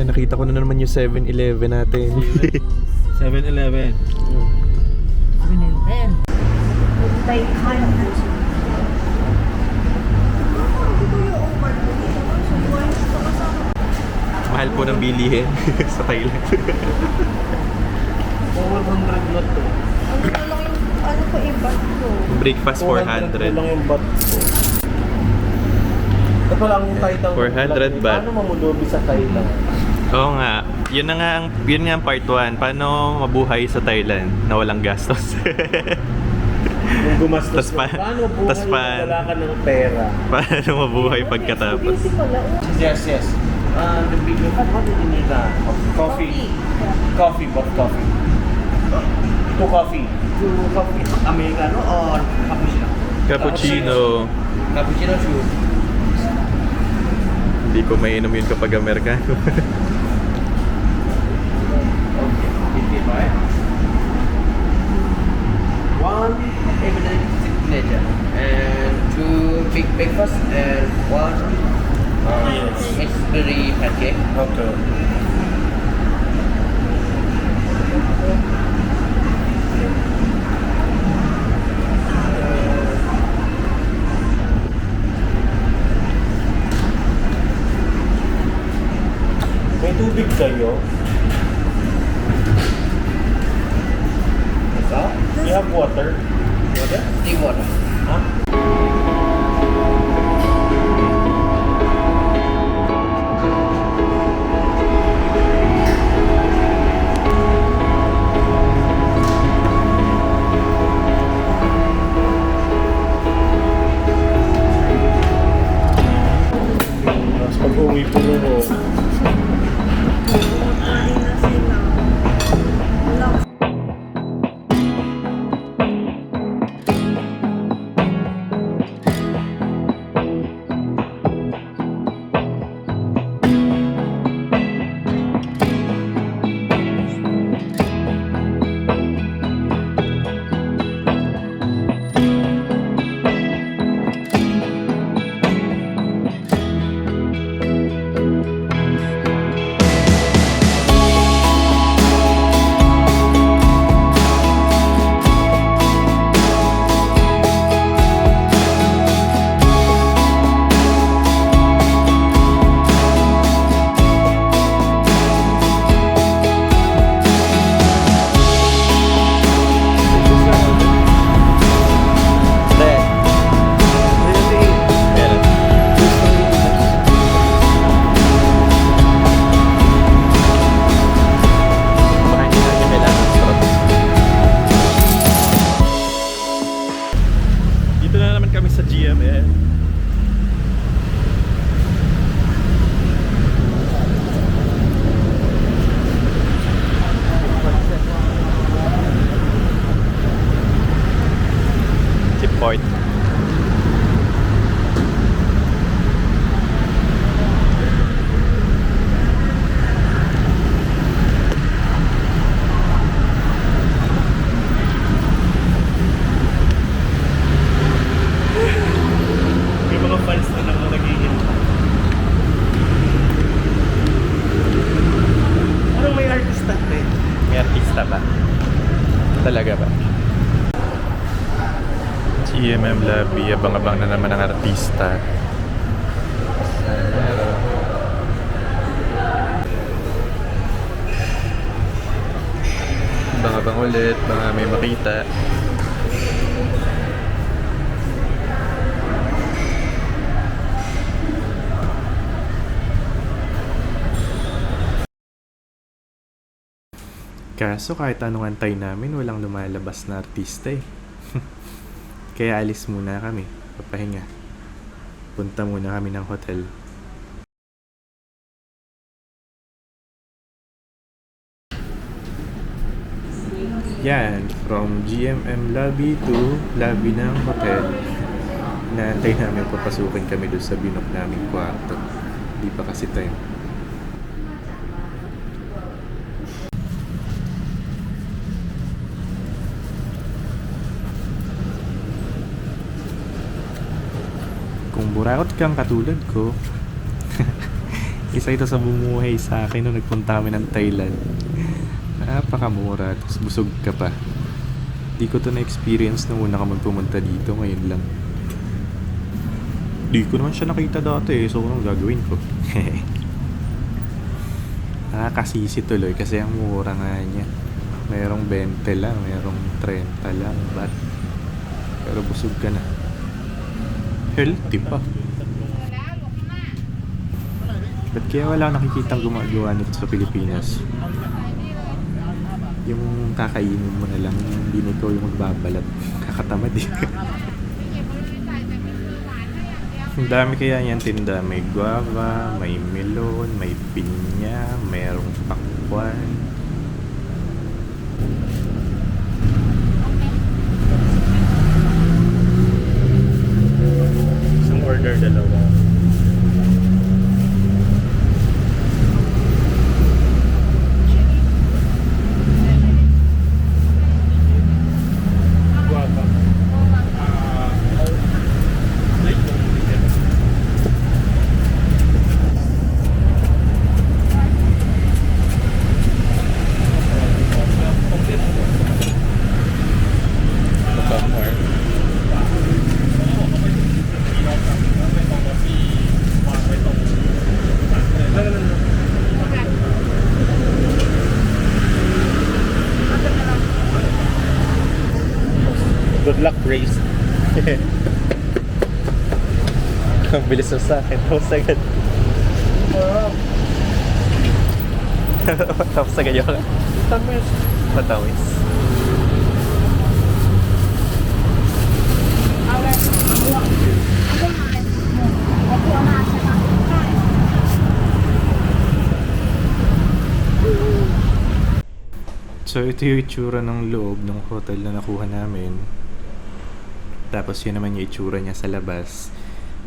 nakita ko na naman yung 7-Eleven natin. 7-Eleven. Mahal po ng bilihin sa Thailand. 400 lot to. Ano po iba ko? Breakfast 400. lang yung baht ko. Ito lang yung Thailand. 400 baht. Paano mamulubi sa Thailand? Oo nga. Yun nga ang part 1. Paano mabuhay sa Thailand na walang gastos? Kung gumastos Tas pa- ka, paano buhay tas pa- kung wala ka ng pera? Paano mabuhay pagkatapos? Beauty pala. Yes, yes. The big what do you need? Coffee. Coffee, but coffee. Two coffee. Two coffee. Americano or cappuccino? Cappuccino. Cappuccino two. Hindi ko mainom yun kapag Amerikano. Okay. 55. One evident signature and two big breakfast and one strawberry pancake. Okay. May tubig kayo? What's up? You have water? Water? Tea water. Huh? Tapos pag-uwi po mo, Kumakain na sila. Wala. Dito na naman kami sa GMM. Tip point. may mga fans na lang nagiging. Anong may artista din? May artista ba? Talaga ba? GMM Lobby, abang-abang na naman ang artista. Abang-abang ulit, baka may makita. Kaso kahit anong antay namin, walang lumalabas na artista eh. Kaya alis muna kami, papahinga. Punta muna kami ng hotel. Yan, from GMM lobby to lobby ng hotel. Naantay namin papasukin kami doon sa binook naming kwarto. Di pa kasi time. Kung burakot kang katulad ko, Isa ito sa bumuhay sa akin nung nagpunta kami ng Thailand. Napakamura, tapos busog ka pa. Di ko to na-experience nung una ka magpumunta dito, ngayon lang. Di ko naman siya nakita dati eh, so anong gagawin ko? Nakakasisi tuloy kasi ang mura nga niya. Merong 20 lang, merong 30 lang, pero busog ka na. Healthy pa. Ba't kaya wala nakikitang gumagawa nito sa Pilipinas? Yung kakainin mo na lang, hindi na ikaw yung magbabalat. Kakatamad eh. Ang dami kaya niyan tinda. May guava, may melon, may pinya, mayroong pakwan. Isang order dalawa. Guava. Good luck, Grace. Ang bilis mo sa akin. Tapos agad. Tapos agad yun. Matawis. So ito yung itsura ng loob ng hotel na nakuha namin. Tapos yun naman yung itsura niya sa labas.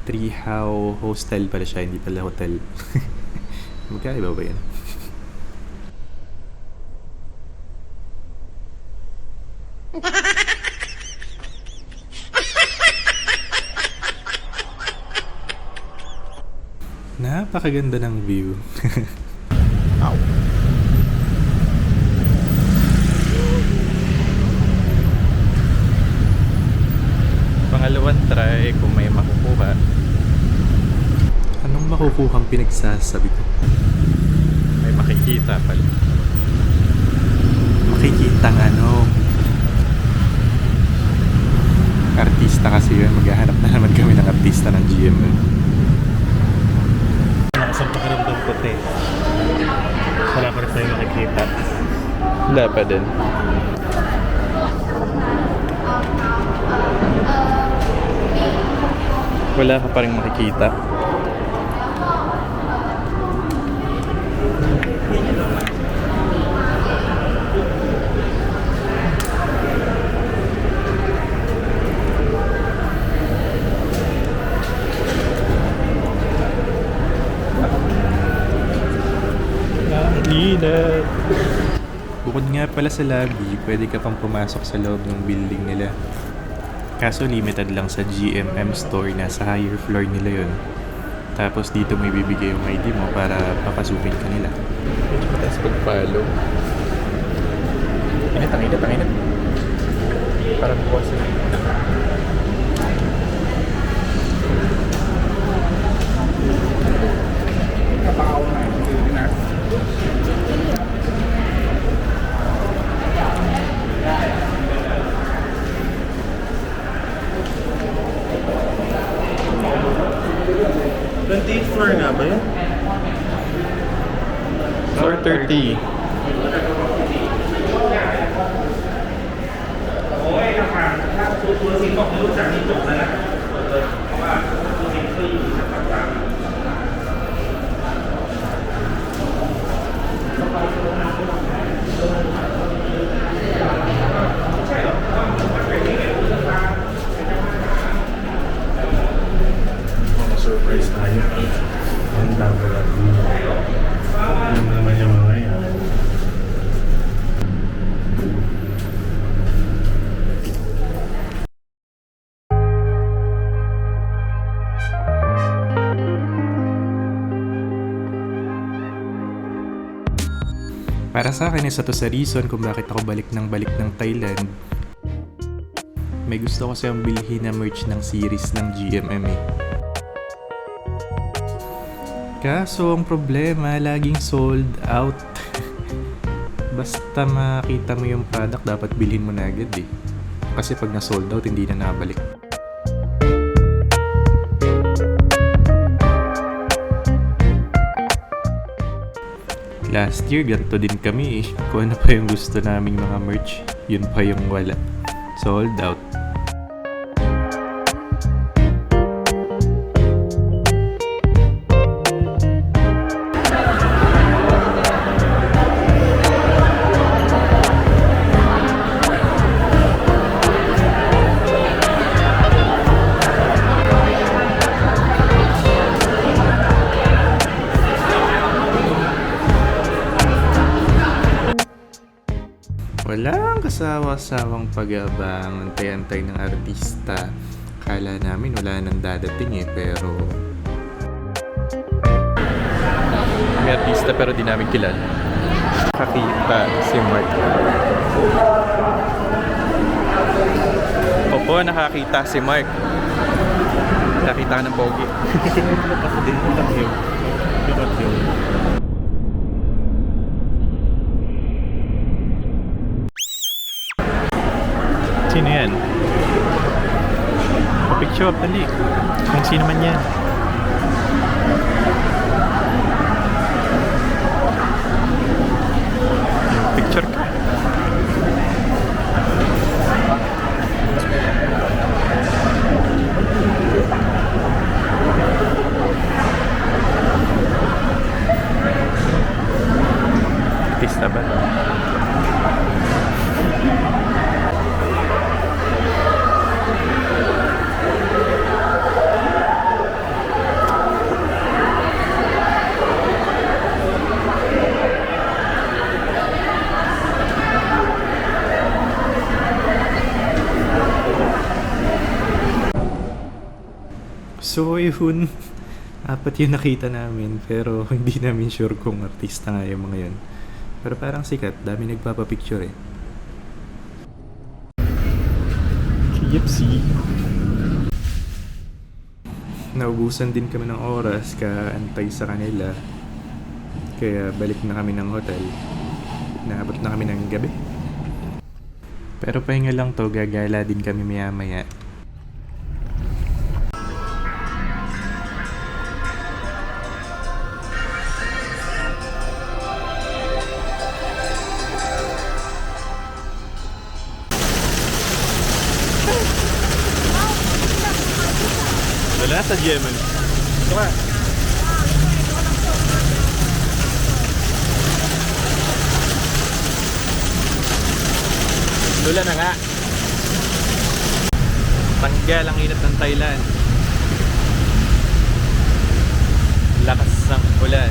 Treehouse hostel pala siya, hindi pala hotel. Magkaiba ba yan? Napakaganda ng view. Ow. Pangalawang try kung may makukuha. Anong makukuhang pinagsasabi ko? May makikita pala. Makikita ng ano. Artista kasi yun. Maghahanap na naman kami ng artista ng GMM. Nakasang pakiramdam ko te. Wala pa rin tayo makikita. Wala pa din. Wala ka pa rin makikita. Inat. Bukod nga pala sa lobby, pwede ka pang pumasok sa loob ng building nila. Kaso limited lang sa GMM store, nasa higher floor nila yon. Tapos dito may bibigay yung ID mo para papasukin ka nila. Medyo mataas pag-follow. Init. Parang bukas na. Floor na ba yun? Floor 30. Para sa akin, isa to sa reason kung bakit ako balik ng Thailand. May gusto ko siyang bilhin na merch ng series ng GMM eh. Kaso ang problema, laging sold out. Basta makita mo yung product, dapat bilhin mo na agad eh. Kasi pag na-sold out, hindi na nabalik. Last year, ganito din kami eh. Kung ano pa yung gusto naming mga merch, yun pa yung wala. Sold out. Walang kasawa-sawang pag-abang, antay-antay ng artista. Kala namin wala nang dadating eh, pero... May artista pero di namin kilala. Nakakita si Mark. Opo, nakakita si Mark. Nakita ka ng pogi. Sino yan? Pa-picture, dali. Kung sino man yan. Picture ka. Artista ba? So yun, apat yung nakita namin pero hindi namin sure kung artista nga yung mga yun. Pero parang sikat, dami nagpapapicture eh. KFC. Naubusan din kami ng oras kaantay sa kanila. Kaya balik na kami ng hotel. Naabot na kami ng gabi. Pero pahinga lang to, gagala din kami maya-maya. Wala sa Yemen. Ito ka. Lula na nga. Tanggal ang init ng Thailand. Lakas ng ulan.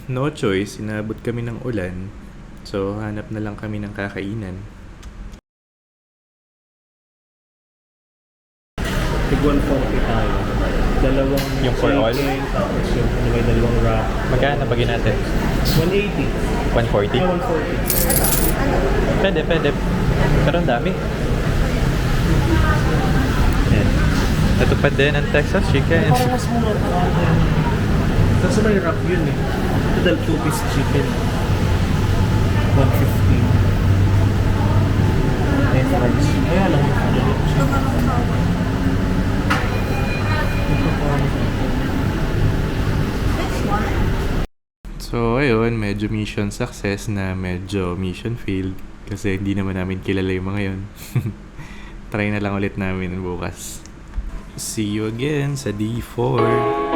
No choice, inabot kami ng ulan. So, hanap na lang kami ng kakainan. Tig 140 tayo. Dalawang Yung for all? chicken, tapos yung may dalawang wrap. Magkano bagay natin? 180. 140? Yeah, 140. Pwede. Pero ang dami. Yan. Ito pa din ang Texas chicken. Parang mas mura pa. Kasi may wrap yun eh. Ito dahil 2-piece chicken. 150. May fries. Kaya lang yung Ito nga ng sawa. This one. So, ayun, medyo mission success na medyo mission failed. Kasi hindi naman namin kilala yung mga yun. Try na lang ulit namin bukas. See you again sa D4.